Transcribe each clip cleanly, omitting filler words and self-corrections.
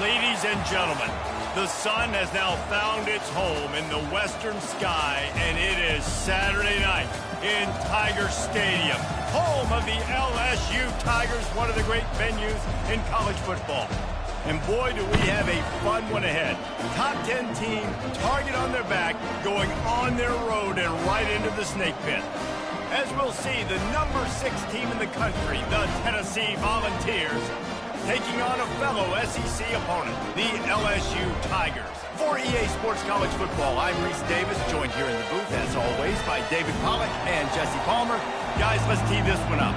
Ladies and gentlemen, the sun has now found its home in the western sky, and it is Saturday night in Tiger Stadium, home of the LSU Tigers, one of the great venues in college football. And boy, do we have a fun one ahead. Top 10 team, target on their back, going on their road and right into the snake pit. As we'll see, the number 6 team in the country, the Tennessee Volunteers, taking on a fellow SEC opponent, the LSU Tigers. For EA Sports College Football, I'm Reese Davis, joined here in the booth, as always, by David Pollack and Jesse Palmer. Guys, let's tee this one up.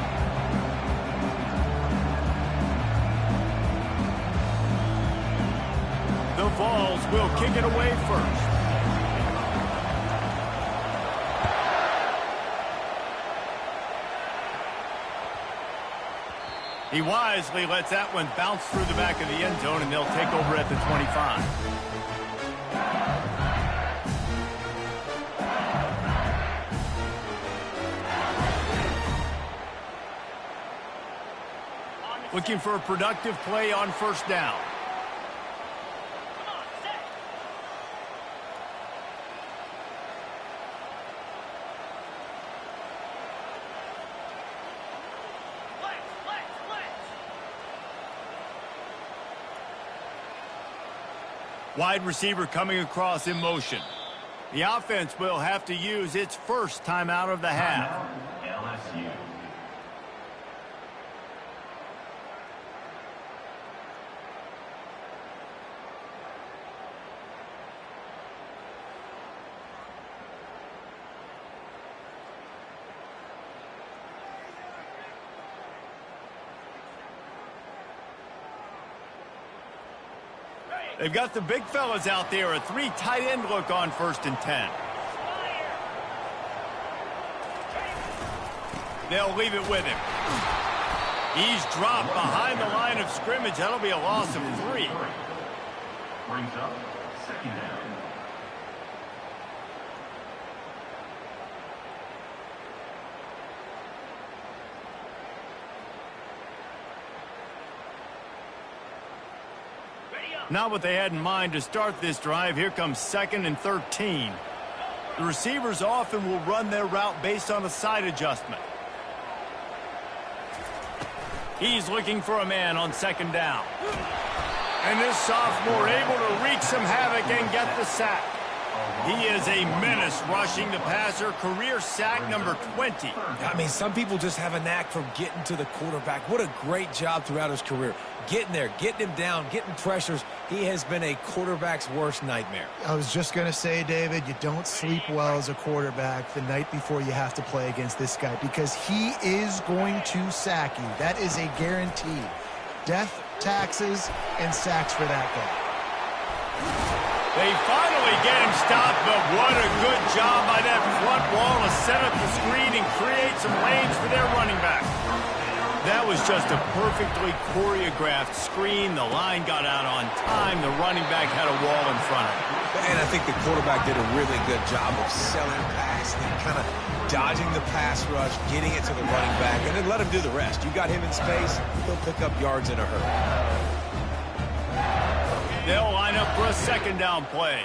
The Vols will kick it away first. He wisely lets that one bounce through the back of the end zone, and they'll take over at the 25. Looking for a productive play on first down. Wide receiver coming across in motion. The offense will have to use its first timeout of the half. LSU. They've got the big fellas out there, a 3 tight end look on 1st and 10. They'll leave it with him. He's dropped behind the line of scrimmage. That'll be a loss of 3. Brings up 2nd down. Not what they had in mind to start this drive. Here comes 2nd and 13. The receivers often will run their route based on a side adjustment. He's looking for a man on 2nd down. And this sophomore able to wreak some havoc and get the sack. He is a menace rushing the passer, career sack number 20. I mean, some people just have a knack for getting to the quarterback. What a great job throughout his career. Getting there, getting him down, getting pressures. He has been a quarterback's worst nightmare. I was just going to say, David, you don't sleep well as a quarterback the night before you have to play against this guy, because he is going to sack you. That is a guarantee. Death, taxes, and sacks for that guy. They finally get him stopped, but what a good job by that front wall to set up the screen and create some lanes for their running back. That was just a perfectly choreographed screen. The line got out on time. The running back had a wall in front of him. And I think the quarterback did a really good job of selling pass and kind of dodging the pass rush, getting it to the running back, and then let him do the rest. You got him in space, he'll pick up yards in a hurry. They'll line up for a 2nd down play.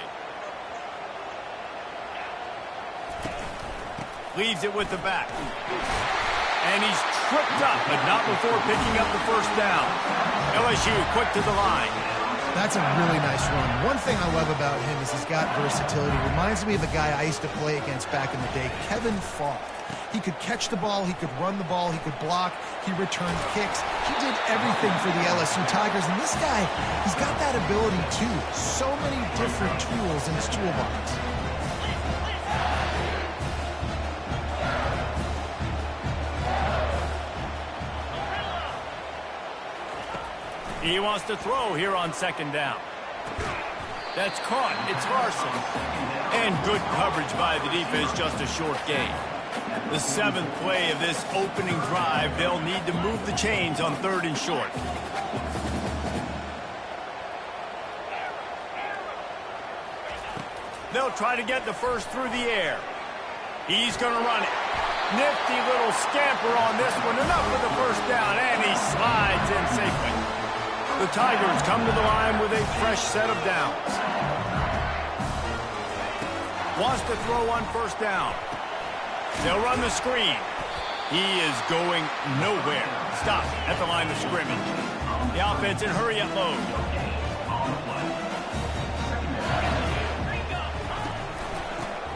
Leaves it with the back. And he's tripped up, but not before picking up the 1st down. LSU quick to the line. That's a really nice run. One thing I love about him is he's got versatility. Reminds me of a guy I used to play against back in the day, Kevin Falk. He could catch the ball, he could run the ball, he could block, he returned kicks. He did everything for the LSU Tigers, and this guy, he's got that ability too. So many different tools in his toolbox. He wants to throw here on 2nd down. That's caught. It's Larson. And good coverage by the defense, just a short gain. The 7th play of this opening drive, they'll need to move the chains on 3rd and short. They'll try to get the first through the air. He's going to run it. Nifty little scamper on this one. Enough for the 1st down, and he slides in safely. The Tigers come to the line with a fresh set of downs. Wants to throw on first down. They'll run the screen. He is going nowhere. Stop at the line of scrimmage. The offense in hurry-up mode.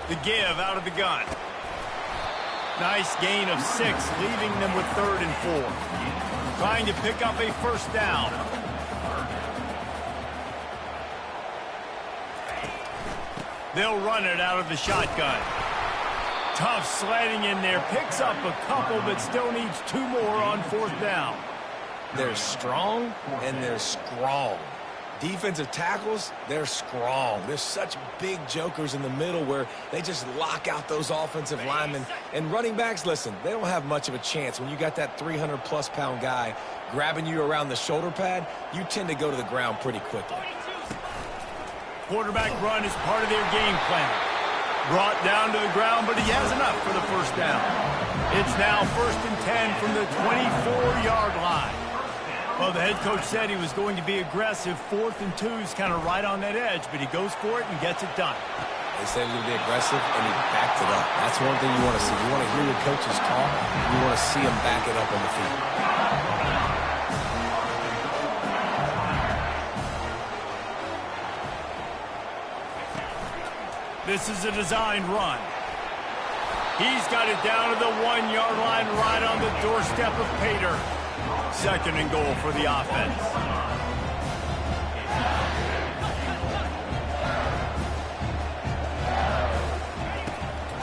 The give out of the gun. Nice gain of 6, leaving them with 3rd and 4. Trying to pick up a first down. They'll run it out of the shotgun. Tough sledding in there. Picks up a couple, but still needs 2 more on 4th down. They're strong and they're strong. Defensive tackles, they're strong. There's such big jokers in the middle where they just lock out those offensive linemen. And running backs, listen, they don't have much of a chance. When you got that 300-plus pound guy grabbing you around the shoulder pad, you tend to go to the ground pretty quickly. Quarterback run is part of their game plan. Brought down to the ground, but he has enough for the first down. It's now 1st and 10 from the 24-yard line. Well, the head coach said he was going to be aggressive. 4th and 2 is kind of right on that edge, but he goes for it and gets it done. They said he was going to be aggressive, and he backed it up. That's one thing you want to see. You want to hear your coaches talk. You want to see him back it up on the field. This is a designed run. He's got it down to the 1-yard line right on the doorstep of Pater. 2nd and goal for the offense.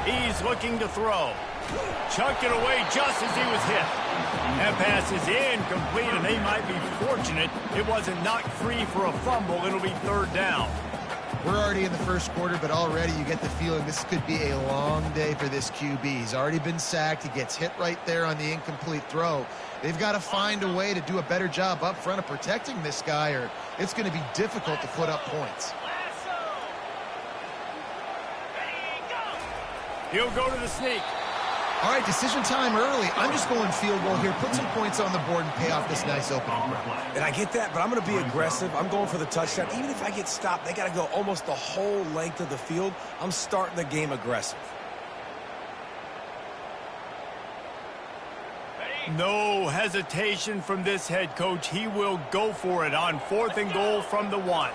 He's looking to throw. Chucked it away just as he was hit. That pass is incomplete, and they might be fortunate it wasn't knocked free for a fumble. It'll be 3rd down. We're already in the first quarter, but already you get the feeling this could be a long day for this QB. He's already been sacked. He gets hit right there on the incomplete throw. They've got to find a way to do a better job up front of protecting this guy, or it's going to be difficult to put up points. He'll go to the sneak. All right, decision time early. I'm just going field goal here. Put some points on the board and pay off this nice opening run. And I get that, but I'm going to be aggressive. I'm going for the touchdown. Even if I get stopped, they got to go almost the whole length of the field. I'm starting the game aggressive. No hesitation from this head coach. He will go for it on 4th and goal from the 1.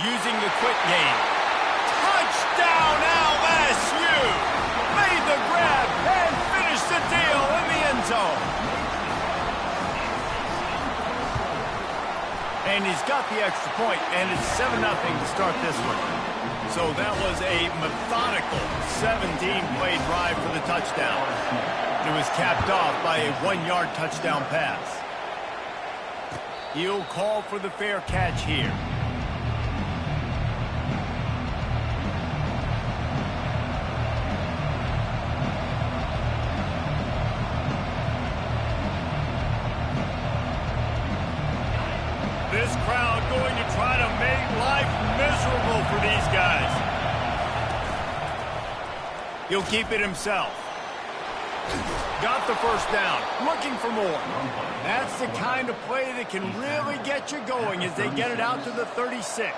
Using the quick game. Touchdown LSU! Made the grab and finished the deal in the end zone. And he's got the extra point, and it's 7-0 to start this one. So that was a methodical 17-play drive for the touchdown. It was capped off by a 1-yard touchdown pass. He'll call for the fair catch here. This crowd going to try to make life miserable for these guys. He'll keep it himself. Got the first down. Looking for more. That's the kind of play that can really get you going as they get it out to the 36.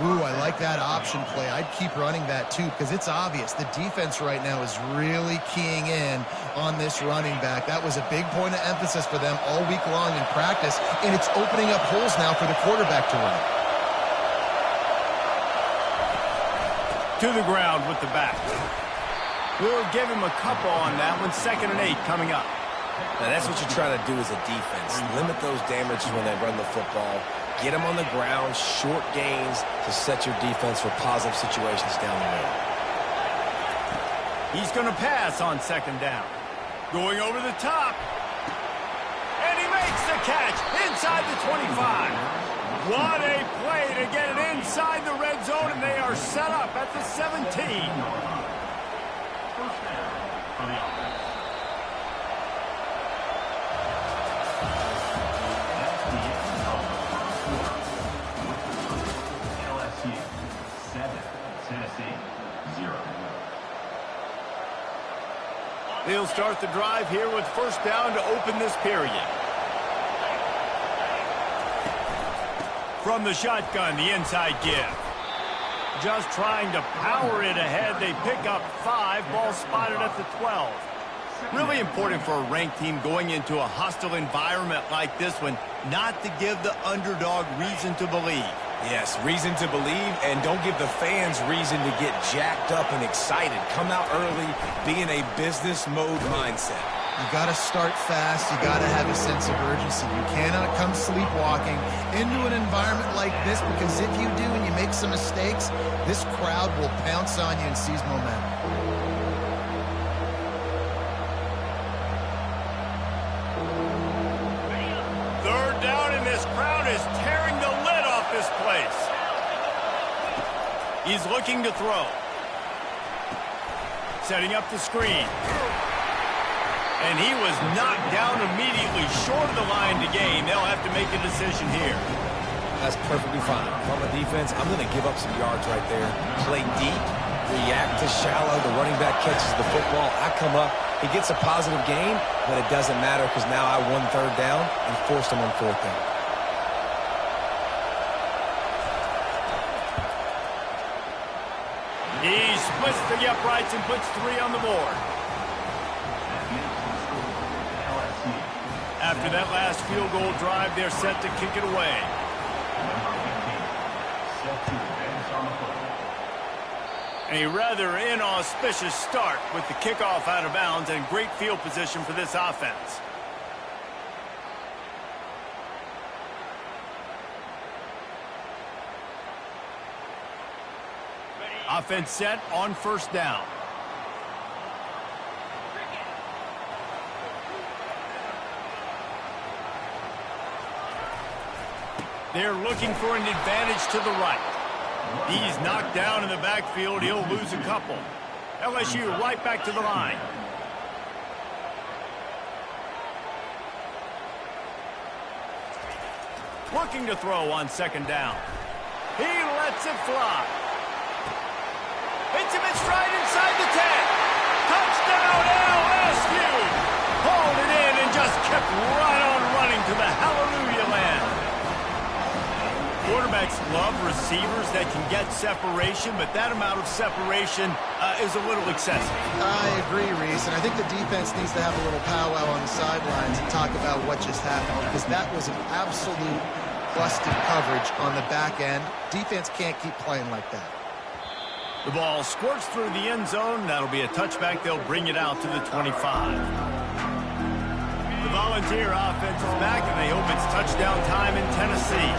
Ooh, I like that option play. I'd keep running that too because it's obvious the defense right now is really keying in on this running back. That was a big point of emphasis for them all week long in practice, and it's opening up holes now for the quarterback to run. To the ground with the back. We'll give him a couple on that one. 2nd and 8 coming up. Now, that's what you're trying to do as a defense. Limit those damages when they run the football. Get them on the ground, short gains to set your defense for positive situations down the road. He's going to pass on 2nd down. Going over the top. And he makes the catch inside the 25. What a play to get it inside the red zone, and they are set up at the 17. They'll start the drive here with first down to open this period. From the shotgun, the inside give. Just trying to power it ahead. They pick up 5. Ball spotted at the 12. Really important for a ranked team going into a hostile environment like this one, not to give the underdog reason to believe. Yes, reason to believe, and don't give the fans reason to get jacked up and excited. Come out early, be in a business mode mindset. You got to start fast. You got to have a sense of urgency. You cannot come sleepwalking into an environment like this, because if you do and you make some mistakes, this crowd will pounce on you and seize momentum. Third down, and this crowd is tearing the lid off this place. He's looking to throw. Setting up the screen. And he was knocked down immediately short of the line to gain. They'll have to make a decision here. That's perfectly fine. From a defense, I'm going to give up some yards right there. Play deep, react to shallow. The running back catches the football. I come up. He gets a positive gain, but it doesn't matter because now I won third down and forced him on fourth down. He splits the uprights and puts 3 on the board. After that last field goal drive, they're set to kick it away. A rather inauspicious start with the kickoff out of bounds and great field position for this offense. Offense set on first down. They're looking for an advantage to the right. He's knocked down in the backfield. He'll lose a couple. LSU right back to the line. Looking to throw on second down. He lets it fly. Hits him in stride inside the 10. Touchdown LSU. Hauled it in and just kept right on running to the hallelujah land. Quarterbacks love receivers that can get separation, but that amount of separation is a little excessive. I agree, Reese, and I think the defense needs to have a little powwow on the sidelines and talk about what just happened, because that was an absolute busted coverage on the back end. Defense can't keep playing like that. The ball squirts through the end zone. That'll be a touchback. They'll bring it out to the 25. The Volunteer offense is back, and they hope it's touchdown time in Tennessee.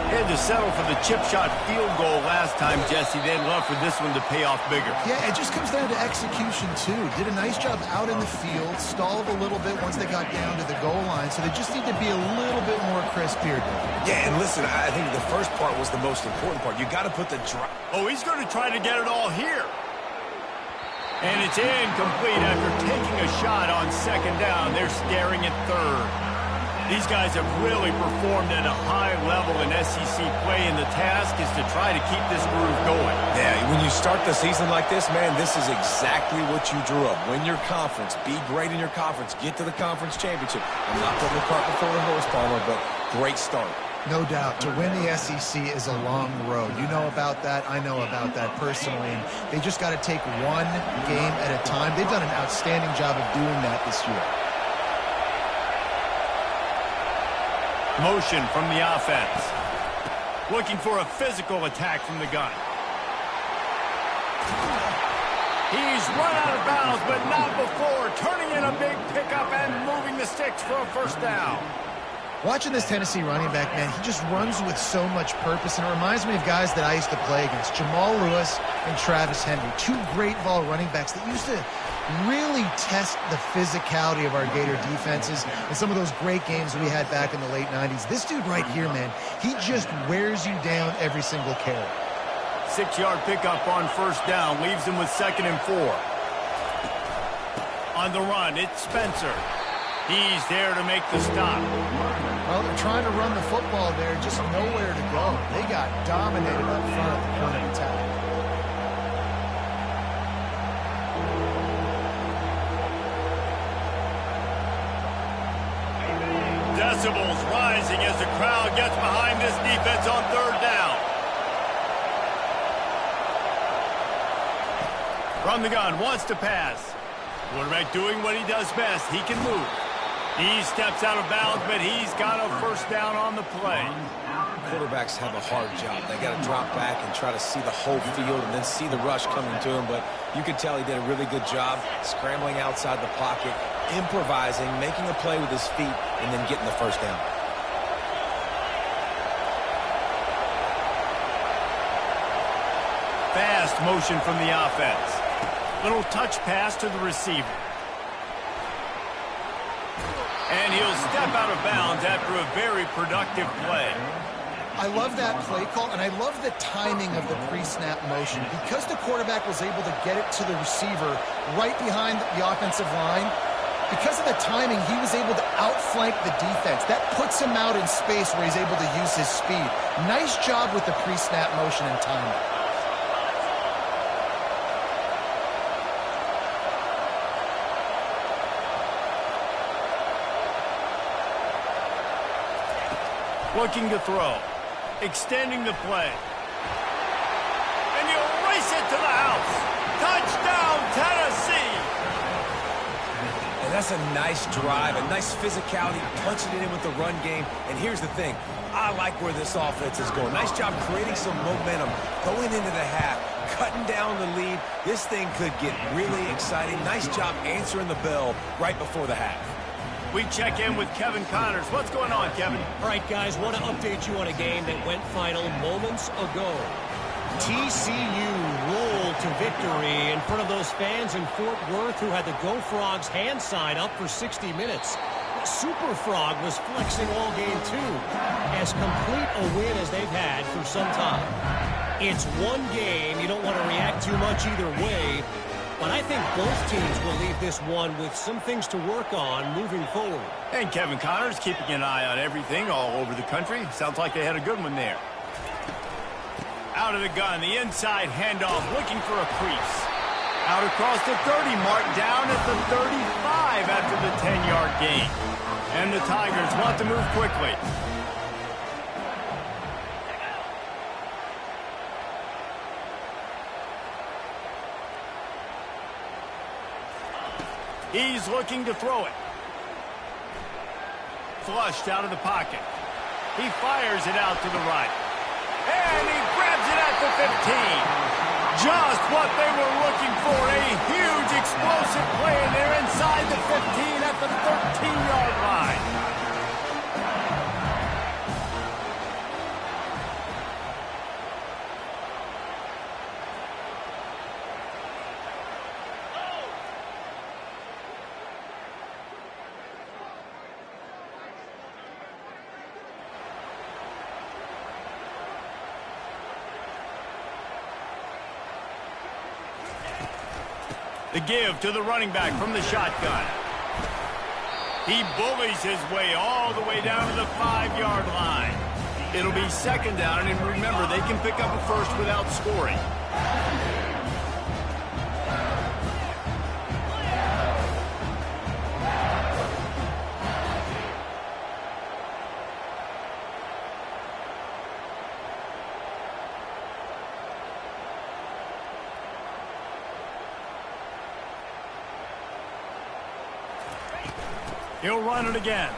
They had to settle for the chip shot field goal last time, Jesse. They'd love for this one to pay off bigger. Yeah, it just comes down to execution, too. Did a nice job out in the field, stalled a little bit once they got down to the goal line, so they just need to be a little bit more crisp here. Yeah, and listen, I think the first part was the most important part. You got to put the drive. Oh, he's going to try to get it all here. And it's incomplete after taking a shot on second down. They're staring at third. These guys have really performed at a high level in SEC play, and the task is to try to keep this groove going. Yeah, when you start the season like this, man, this is exactly what you drew up. Win your conference. Be great in your conference. Get to the conference championship. I'm not putting the cart before the horse, Palmer, but great start. No doubt. To win the SEC is a long road. You know about that. I know about that personally. And they just got to take one game at a time. They've done an outstanding job of doing that this year. Motion from the offense. Looking for a physical attack from the gun. He's run out of bounds, but not before. Turning in a big pickup and moving the sticks for a first down. Watching this Tennessee running back, man, he just runs with so much purpose, and it reminds me of guys that I used to play against, Jamal Lewis and Travis Henry, 2 great ball running backs that used to really test the physicality of our Gator defenses in some of those great games we had back in the late 90s. This dude right here, man, he just wears you down every single carry. 6-yard pickup on first down, leaves him with 2nd and 4. On the run, it's Spencer. He's there to make the stop. Well, they're trying to run the football there, just nowhere to go. They got dominated up front at the point of attack. decibels rising as the crowd gets behind this defense on third down. From the gun, wants to pass. Quarterback doing what he does best. He can move. He steps out of bounds, but he's got a first down on the play. Quarterbacks have a hard job. They got to drop back and try to see the whole field and then see the rush coming to him. But you can tell he did a really good job scrambling outside the pocket, improvising, making a play with his feet, and then getting the first down. Fast motion from the offense. Little touch pass to the receiver. And he'll step out of bounds after a very productive play. I love that play call, and I love the timing of the pre-snap motion. Because the quarterback was able to get it to the receiver right behind the offensive line, because of the timing, he was able to outflank the defense. That puts him out in space where he's able to use his speed. Nice job with the pre-snap motion and timing. Looking to throw. Extending the play. And you race it to the house. Touchdown, Tennessee! And that's a nice drive, a nice physicality, punching it in with the run game. And here's the thing. I like where this offense is going. Nice job creating some momentum, going into the half, cutting down the lead. This thing could get really exciting. Nice job answering the bell right before the half. We check in with Kevin Connors. What's going on, Kevin? All right, guys, want to update you on a game that went final moments ago. TCU rolled to victory in front of those fans in Fort Worth who had the Go Frogs hand sign up for 60 minutes. Super Frog was flexing all game, too. As complete a win as they've had for some time. It's one game. You don't want to react too much either way. But I think both teams will leave this one with some things to work on moving forward. And Kevin Connors keeping an eye on everything all over the country. Sounds like they had a good one there. Out of the gun, the inside handoff, looking for a crease. Out across the 30 mark, down at the 35 after the 10-yard gain. And the Tigers want to move quickly. He's looking to throw it. Flushed out of the pocket. He fires it out to the right. And he grabs it at the 15. Just what they were looking for. A huge explosive play, and they're inside the 15 at the 13-yard line. The give to the running back from the shotgun. He bullies his way all the way down to the 5-yard line. It'll be second down, and remember, they can pick up a first without scoring. He'll run it again.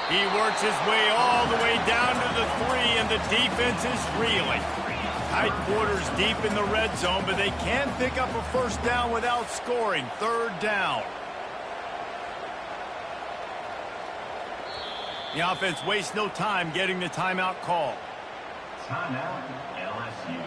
He works his way all the way down to the 3, and the defense is reeling. Tight quarters deep in the red zone, but they can pick up a first down without scoring. Third down. The offense wastes no time getting the timeout call. Timeout, LSU.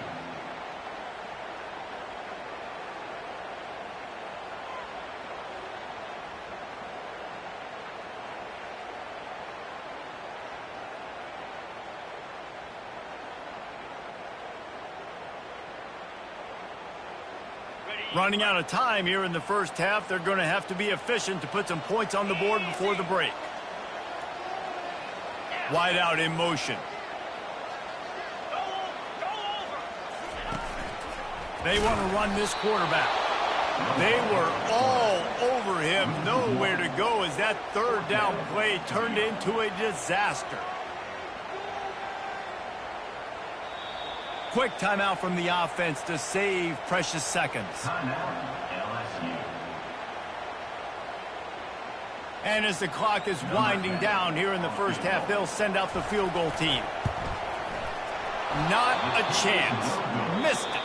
Running out of time here in the first half. They're going to have to be efficient to put some points on the board before the break. Wide out in motion. They want to run this quarterback. They were all over him, nowhere to go as that third down play turned into a disaster. Quick timeout from the offense to save precious seconds. Timeout, LSU. And as the clock is winding down here in the first half, they'll send out the field goal team. Not a chance. Missed it.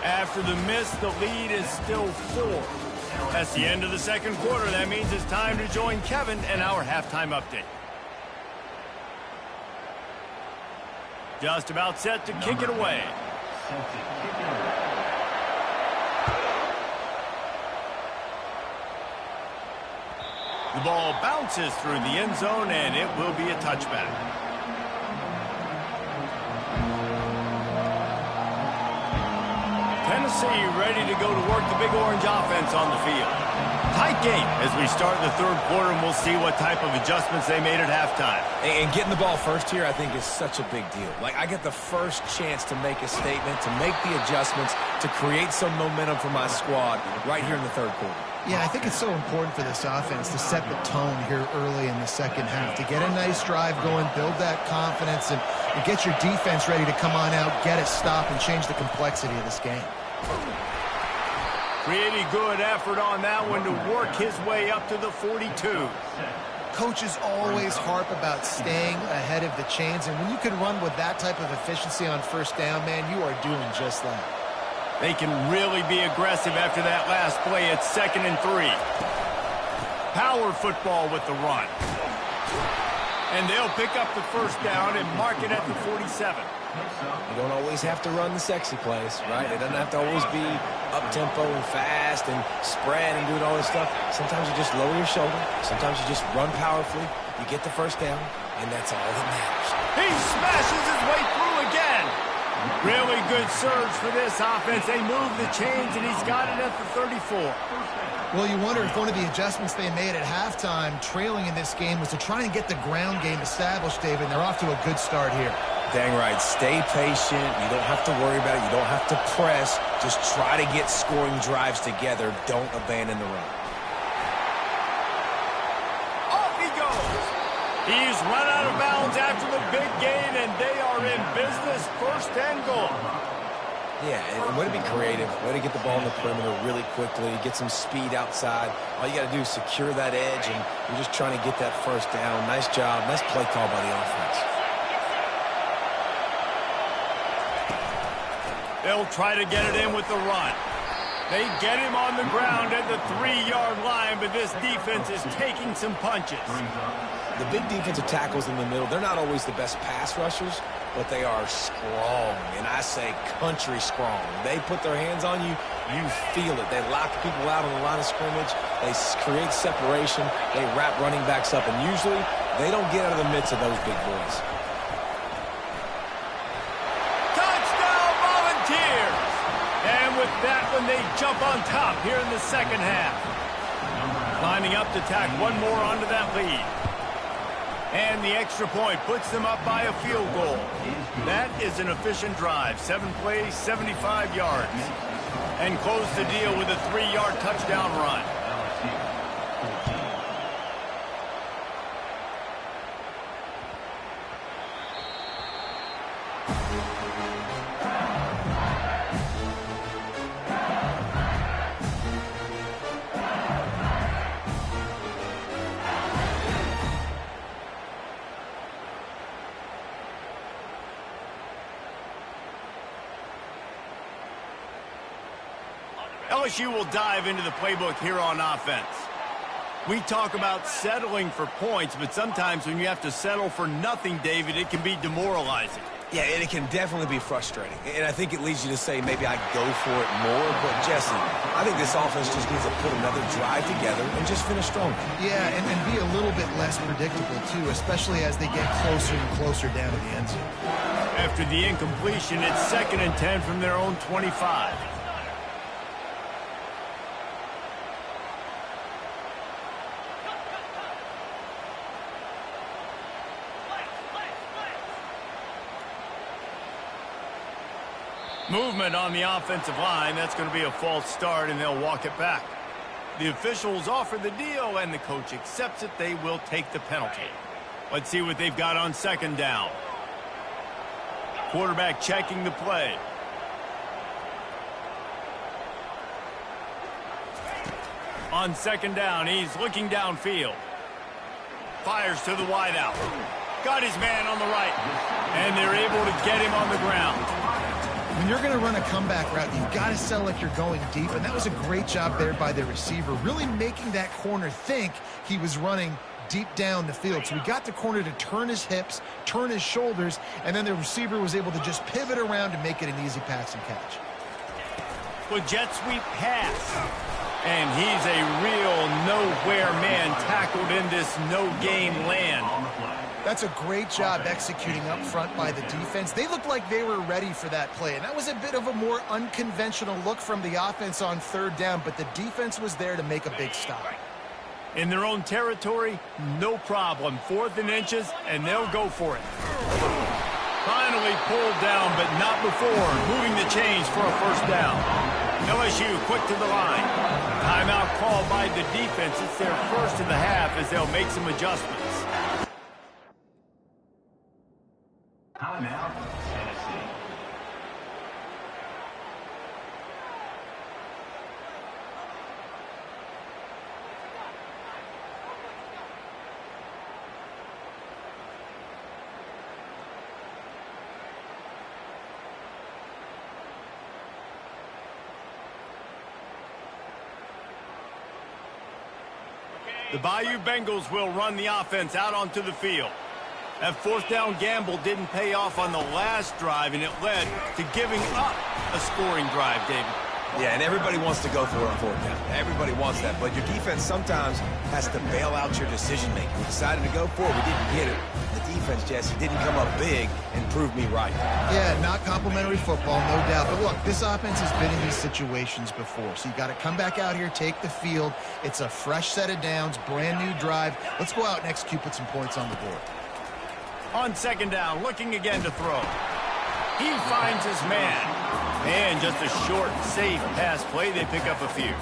After the miss, the lead is still 4. That's the end of the second quarter. That means it's time to join Kevin and our halftime update. Just about set to kick it away. Set to kick it away. The ball bounces through the end zone, and it will be a touchback. Tennessee ready to go to work the Big Orange offense on the field. Tight game as we start the third quarter, and we'll see what type of adjustments they made at halftime. And getting the ball first here, I think, is such a big deal. Like, I get the first chance to make a statement, to make the adjustments, to create some momentum for my squad right here in the third quarter. Yeah, I think it's so important for this offense to set the tone here early in the second half, to get a nice drive going, build that confidence, and get your defense ready to come on out, get a stop, and change the complexity of this game. Pretty good effort on that one to work his way up to the 42. Coaches always harp about staying ahead of the chains, and when you can run with that type of efficiency on first down, man, you are doing just that. They can really be aggressive after that last play at 2nd and 3. Power football with the run. And they'll pick up the first down and mark it at the 47. You don't always have to run the sexy plays, right? It doesn't have to always be up-tempo and fast and spread and doing all this stuff. Sometimes you just lower your shoulder. Sometimes you just run powerfully. You get the first down, and that's all that matters. He smashes his way through again. Really good surge for this offense. They move the chains, and he's got it at the 34. Well, you wonder if one of the adjustments they made at halftime, trailing in this game, was to try and get the ground game established, David, and they're off to a good start here. Dang right. Stay patient. You don't have to worry about it. You don't have to press. Just try to get scoring drives together. Don't abandon the run. Off he goes. He's run out of bounds after the big gain, and they are in business, 1st and goal. Yeah, and way to be creative. Way to get the ball in the perimeter really quickly. Get some speed outside. All you got to do is secure that edge, and you're just trying to get that first down. Nice job. Nice play call by the offense. They'll try to get it in with the run. They get him on the ground at the 3-yard line, but this defense is taking some punches. The big defensive tackles in the middle, they're not always the best pass rushers, but they are strong, and I say country strong. They put their hands on you, you feel it. They lock people out on the line of scrimmage. They create separation. They wrap running backs up, and usually they don't get out of the midst of those big boys. Touchdown Volunteers! And with that one, they jump on top here in the second half. Lining up to tack one more onto that lead. And the extra point puts them up by a field goal. That is an efficient drive. 7 plays, 75 yards. And close the deal with a 3-yard touchdown run. LSU will dive into the playbook here on offense. We talk about settling for points, but sometimes when you have to settle for nothing, David, it can be demoralizing. Yeah, and it can definitely be frustrating. And I think it leads you to say maybe I go for it more. But, Jesse, I think this offense just needs to put another drive together and just finish stronger. Yeah, and be a little bit less predictable, too, especially as they get closer and closer down to the end zone. After the incompletion, it's 2nd and 10 from their own 25. Movement on the offensive line. That's going to be a false start, and they'll walk it back. The officials offer the deal, and the coach accepts it. They will take the penalty. Let's see what they've got on second down. Quarterback checking the play. On second down, he's looking downfield. Fires to the wideout. Got his man on the right. And they're able to get him on the ground. When you're going to run a comeback route, you've got to sell like you're going deep, and that was a great job there by the receiver, really making that corner think he was running deep down the field. So we got the corner to turn his hips, turn his shoulders, and then the receiver was able to just pivot around and make it an easy pass and catch. With jet sweep pass. And he's a real nowhere man tackled in this no-game land. That's a great job executing up front by the defense. They looked like they were ready for that play, and that was a bit of a more unconventional look from the offense on third down, but the defense was there to make a big stop. In their own territory, no problem. 4th and inches, and they'll go for it. Finally pulled down, but not before moving the chains for a first down. LSU quick to the line. Timeout called by the defense. It's their first in the half as they'll make some adjustments. Timeout, Tennessee. The Bayou Bengals will run the offense out onto the field. That 4th down gamble didn't pay off on the last drive, and it led to giving up a scoring drive, David. Yeah, and everybody wants to go for it on 4th down. Everybody wants that, but your defense sometimes has to bail out your decision-making. We decided to go for it. We didn't get it. The defense, Jesse, didn't come up big and prove me right. Yeah, not complimentary football, no doubt. But look, this offense has been in these situations before, so you got to come back out here, take the field. It's a fresh set of downs, brand new drive. Let's go out and execute, put some points on the board. On second down, looking again to throw. He finds his man. And just a short, safe pass play. They pick up a few.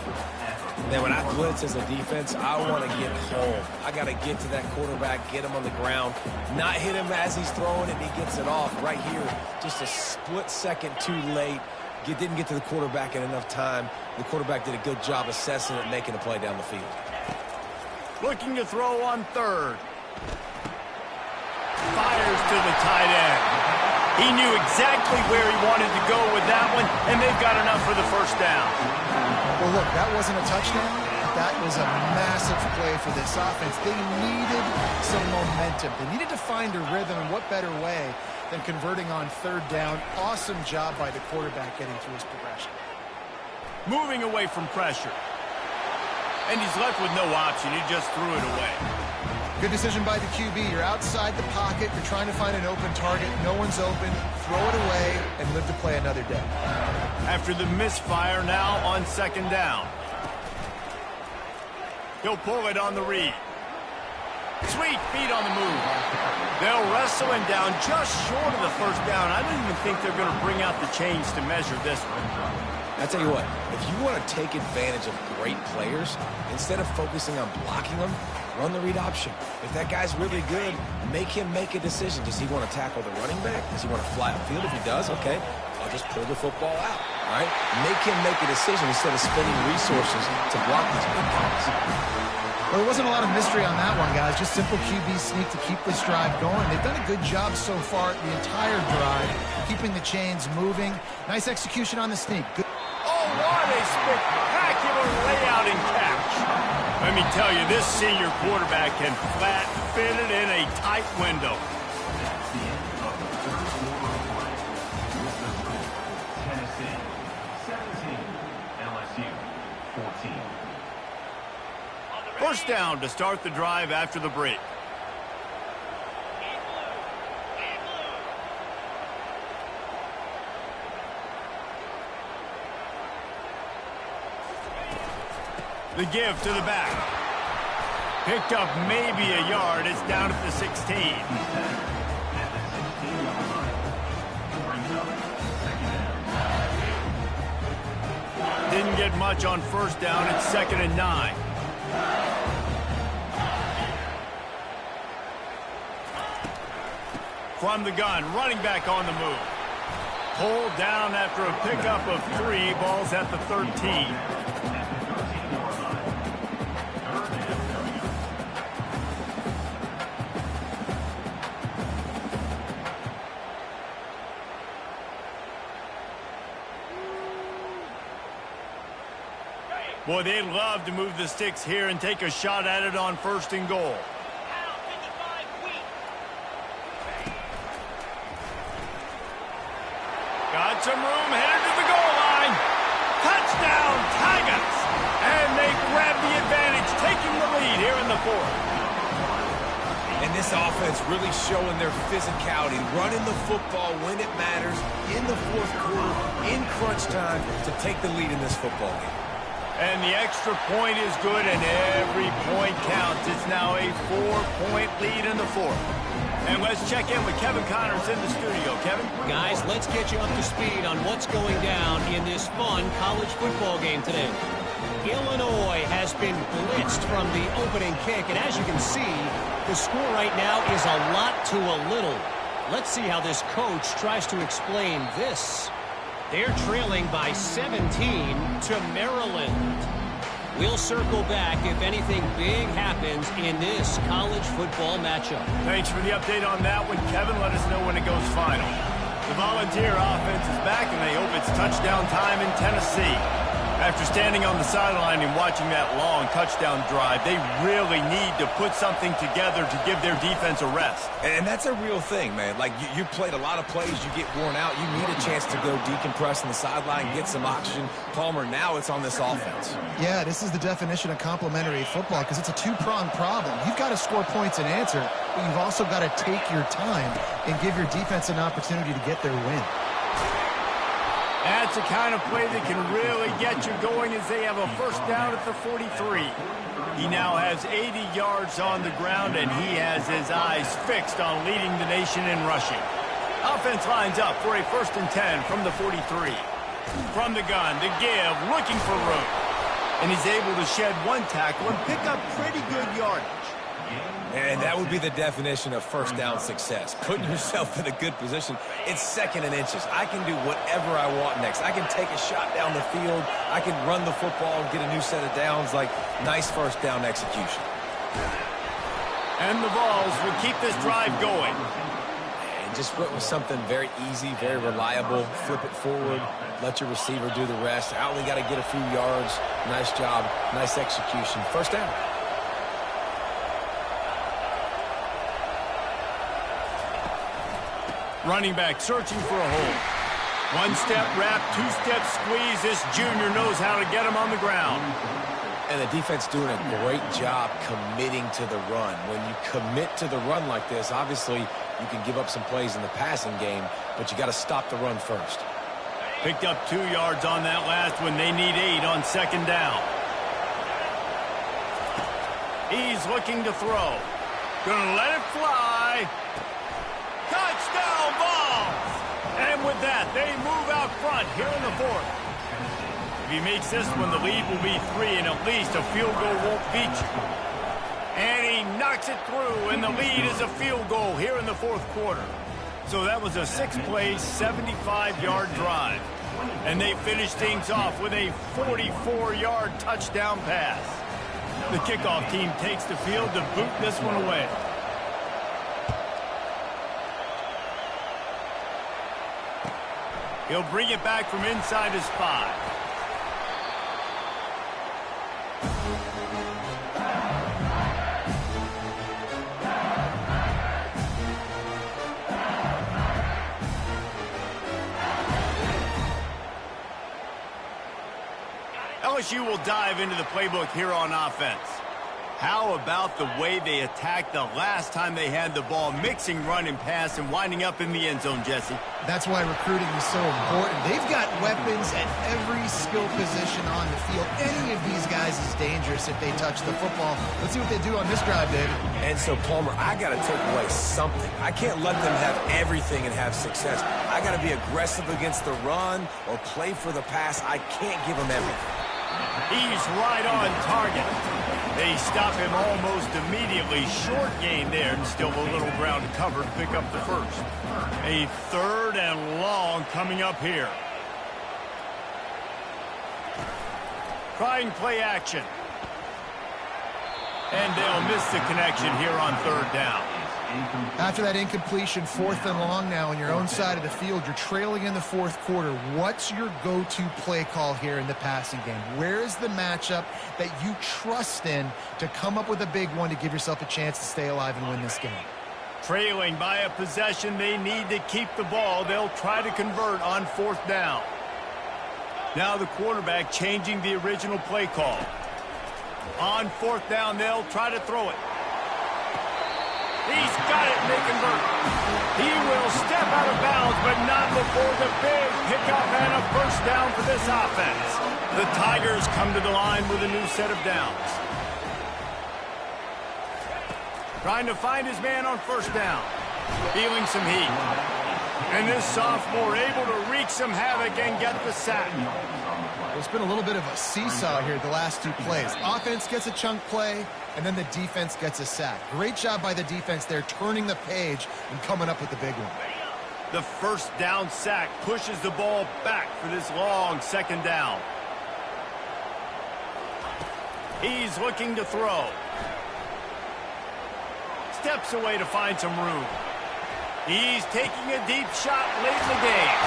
Then when I blitz as a defense, I want to get home. I got to get to that quarterback, get him on the ground, not hit him as he's throwing and he gets it off. Right here, just a split second too late. Didn't get to the quarterback in enough time. The quarterback did a good job assessing it and making a play down the field. Looking to throw on third. Fires to the tight end. He knew exactly where he wanted to go with that one, and they've got enough for the first down. Well, look, that wasn't a touchdown. That was a massive play for this offense. They needed some momentum. They needed to find a rhythm, and what better way than converting on third down. Awesome job by the quarterback getting through his progression. Moving away from pressure. And he's left with no option. He just threw it away. Good decision by the QB. You're outside the pocket. You're trying to find an open target. No one's open. Throw it away and live to play another day. After the misfire, now on second down. He'll pull it on the read. Sweet feet on the move. They'll wrestle him down just short of the first down. I don't even think they're going to bring out the chains to measure this one. I tell you what, if you want to take advantage of great players, instead of focusing on blocking them, run the read option. If that guy's really good, make him make a decision. Does he want to tackle the running back? Does he want to fly upfield? If he does, okay, I'll just pull the football out, all right? Make him make a decision instead of spending resources to block these big guys. Well, there wasn't a lot of mystery on that one, guys. Just simple QB sneak to keep this drive going. They've done a good job so far the entire drive, keeping the chains moving. Nice execution on the sneak. Good. Oh, what a spectacular layout and catch. Let me tell you, this senior quarterback can flat fit it in a tight window. That's the end of the third quarter play. With the score, Tennessee 17, LSU 14. First down to start the drive after the break. The give to the back. Picked up maybe a yard. It's down at the 16. At the 16-yard line. Brings up second down. get much on first down. It's 2nd and 9. From the gun, running back on the move. Pulled down after a pickup of 3. Ball's at the 13. Boy, they'd love to move the sticks here and take a shot at it on 1st and goal. Got some room, headed to the goal line. Touchdown, Tigers! And they grab the advantage, taking the lead here in the 4th. And this offense really showing their physicality, running the football when it matters, in the 4th quarter, in crunch time, to take the lead in this football game. And the extra point is good, and every point counts. It's now a 4-point lead in the 4th. And let's check in with Kevin Connors in the studio. Kevin? Guys, let's get you up to speed on what's going down in this fun college football game today. Illinois has been blitzed from the opening kick, and as you can see, the score right now is a lot to a little. Let's see how this coach tries to explain this. They're trailing by 17 to Maryland. We'll circle back if anything big happens in this college football matchup. Thanks for the update on that one, Kevin. Let us know when it goes final. The Volunteer offense is back, and they hope it's touchdown time in Tennessee. After standing on the sideline and watching that long touchdown drive, they really need to put something together to give their defense a rest. And that's a real thing, man. Like, you played a lot of plays, you get worn out, you need a chance to go decompress on the sideline, get some oxygen. Palmer, now it's on this offense. Yeah, this is the definition of complementary football because it's a two-pronged problem. You've got to score points and answer, but you've also got to take your time and give your defense an opportunity to get their win. That's the kind of play that can really get you going as they have a first down at the 43. He now has 80 yards on the ground, and he has his eyes fixed on leading the nation in rushing. Offense lines up for a 1st and 10 from the 43. From the gun, the give, looking for room. And he's able to shed 1 tackle and pick up pretty good yardage. And that would be the definition of first down success. Putting yourself in a good position. It's 2nd and inches. I can do whatever I want next. I can take a shot down the field. I can run the football and get a new set of downs. Like, nice first down execution. And the Vols will keep this drive going. And just went with something very easy, very reliable. Flip it forward. Let your receiver do the rest. I only got to get a few yards. Nice job. Nice execution. First down. Running back searching for a hole. 1-step wrap, 2-step squeeze. This junior knows how to get him on the ground. And the defense doing a great job committing to the run. When you commit to the run like this, obviously you can give up some plays in the passing game, but you got to stop the run first. Picked up 2 yards on that last one. They need 8 on 2nd down. He's looking to throw. Gonna let it fly. Touchdown Vols! And with that, they move out front here in the 4th. If he makes this one, the lead will be 3, and at least a field goal won't beat you. And he knocks it through, and the lead is a field goal here in the 4th quarter. So that was a 6-play, 75-yard drive. And they finish things off with a 44-yard touchdown pass. The kickoff team takes the field to boot this one away. He'll bring it back from inside his 5. LSU will dive into the playbook here on offense. How about the way they attacked the last time they had the ball, mixing run and pass and winding up in the end zone, Jesse? That's why recruiting is so important. They've got weapons at every skill position on the field. Any of these guys is dangerous if they touch the football. Let's see what they do on this drive, David. And so, Palmer, I got to take away something. I can't let them have everything and have success. I got to be aggressive against the run or play for the pass. I can't give them everything. He's right on target. They stop him almost immediately. Short gain there, and still a little ground to cover to pick up the first. A 3rd and long coming up here. Trying play action. And they'll miss the connection here on 3rd down. After that incompletion, 4th and long now on your own side of the field, you're trailing in the 4th quarter. What's your go-to play call here in the passing game? Where is the matchup that you trust in to come up with a big one to give yourself a chance to stay alive and win this game? Trailing by a possession, they need to keep the ball. They'll try to convert on 4th down. Now the quarterback changing the original play call. On 4th down, they'll try to throw it. He's got it, and they convert. He will step out of bounds, but not before the big pickup and a first down for this offense. The Tigers come to the line with a new set of downs. Trying to find his man on 1st down. Feeling some heat. And this sophomore able to wreak some havoc and get the sack. It's been a little bit of a seesaw here the last 2 plays. Offense gets a chunk play, and then the defense gets a sack. Great job by the defense there, turning the page and coming up with the big one. The 1st down sack pushes the ball back for this long 2nd down. He's looking to throw. Steps away to find some room. He's taking a deep shot late in the game.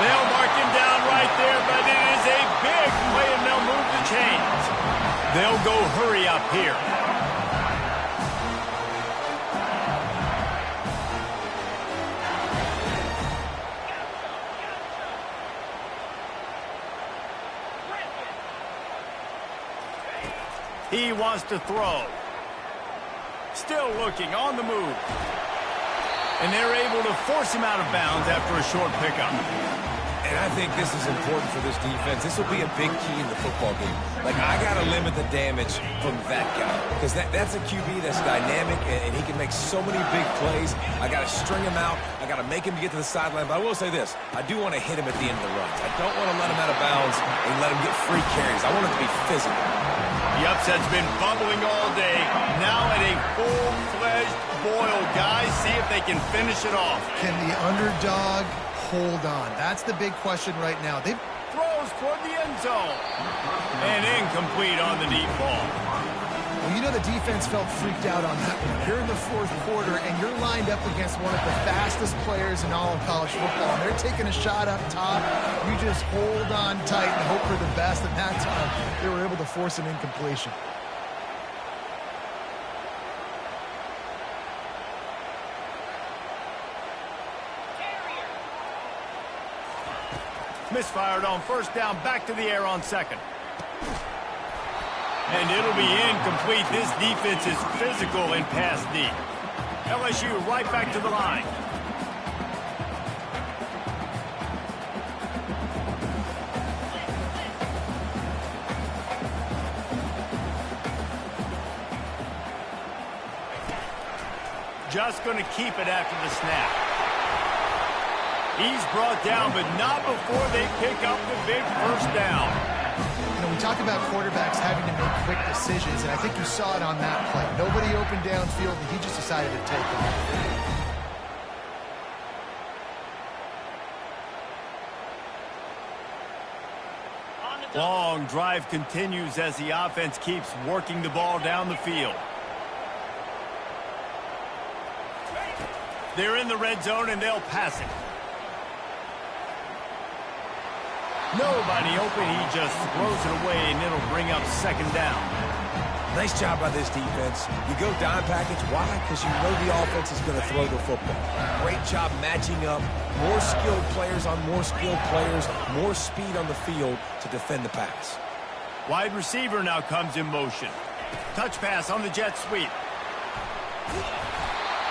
They'll mark him down right there, but it is a big play, and they'll move the chains. They'll go hurry up here. He wants to throw. Still looking on the move. And they're able to force him out of bounds after a short pickup. And I think this is important for this defense. This will be a big key in the football game. Like, I got to limit the damage from that guy. Because that's a QB that's dynamic, and he can make so many big plays. I got to string him out. I got to make him get to the sideline. But I will say this. I do want to hit him at the end of the runs. I don't want to let him out of bounds and let him get free carries. I want him to be physical. The upset's been bubbling all day. Now at a full-fledged boil. Guys, see if they can finish it off. Can the underdog hold on? That's the big question right now. They throws toward the end zone. And incomplete on the deep ball. Well, you know the defense felt freaked out on that one. You're in the 4th quarter, and you're lined up against one of the fastest players in all of college football. And they're taking a shot up top. You just hold on tight and hope for the best. And that time, they were able to force an incompletion. Misfired on 1st down, back to the air on 2nd. And it'll be incomplete. This defense is physical and pass deep. LSU right back to the line. Just going to keep it after the snap. He's brought down, but not before they pick up the big 1st down. You know, we talk about quarterbacks having to make quick decisions, and I think you saw it on that play. Nobody open downfield, and he just decided to take off. Long drive continues as the offense keeps working the ball down the field. They're in the red zone, and they'll pass it. Nobody open. He just throws it away, and it'll bring up 2nd down. Nice job by this defense. You go dime package. Why? Because you know the offense is going to throw the football. Great job matching up. More skilled players on more skilled players. More speed on the field to defend the pass. Wide receiver now comes in motion. Touch pass on the jet sweep.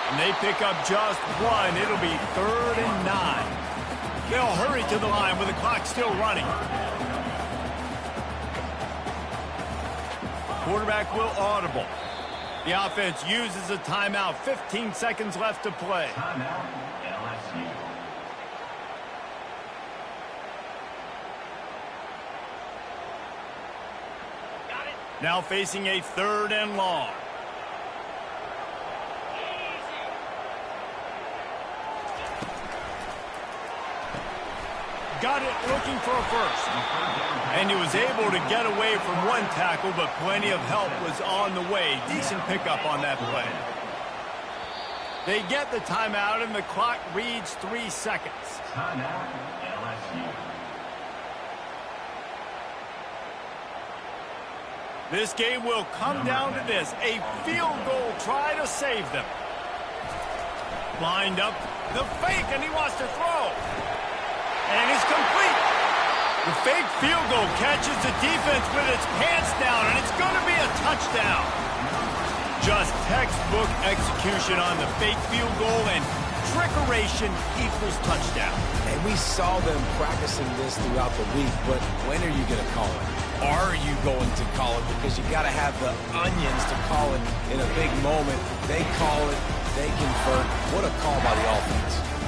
And they pick up just one. It'll be 3rd and 9. They'll hurry to the line with the clock still running. Quarterback will audible. The offense uses a timeout. 15 seconds left to play. Timeout, LSU. Now facing a 3rd and long. Got it looking for a first. And he was able to get away from one tackle, but plenty of help was on the way. Decent pickup on that play. They get the timeout, and the clock reads 3 seconds. Timeout, LSU. This game will come down to this. A field goal try to save them. Lined up, the fake, and he wants to throw. And it's complete. The fake field goal catches the defense with its pants down, and it's going to be a touchdown. Just textbook execution on the fake field goal, and trickeration equals touchdown. And we saw them practicing this throughout the week, but when are you going to call it? Are you going to call it? Because you got to have the onions to call it in a big moment. They call it, they convert. What a call by the offense.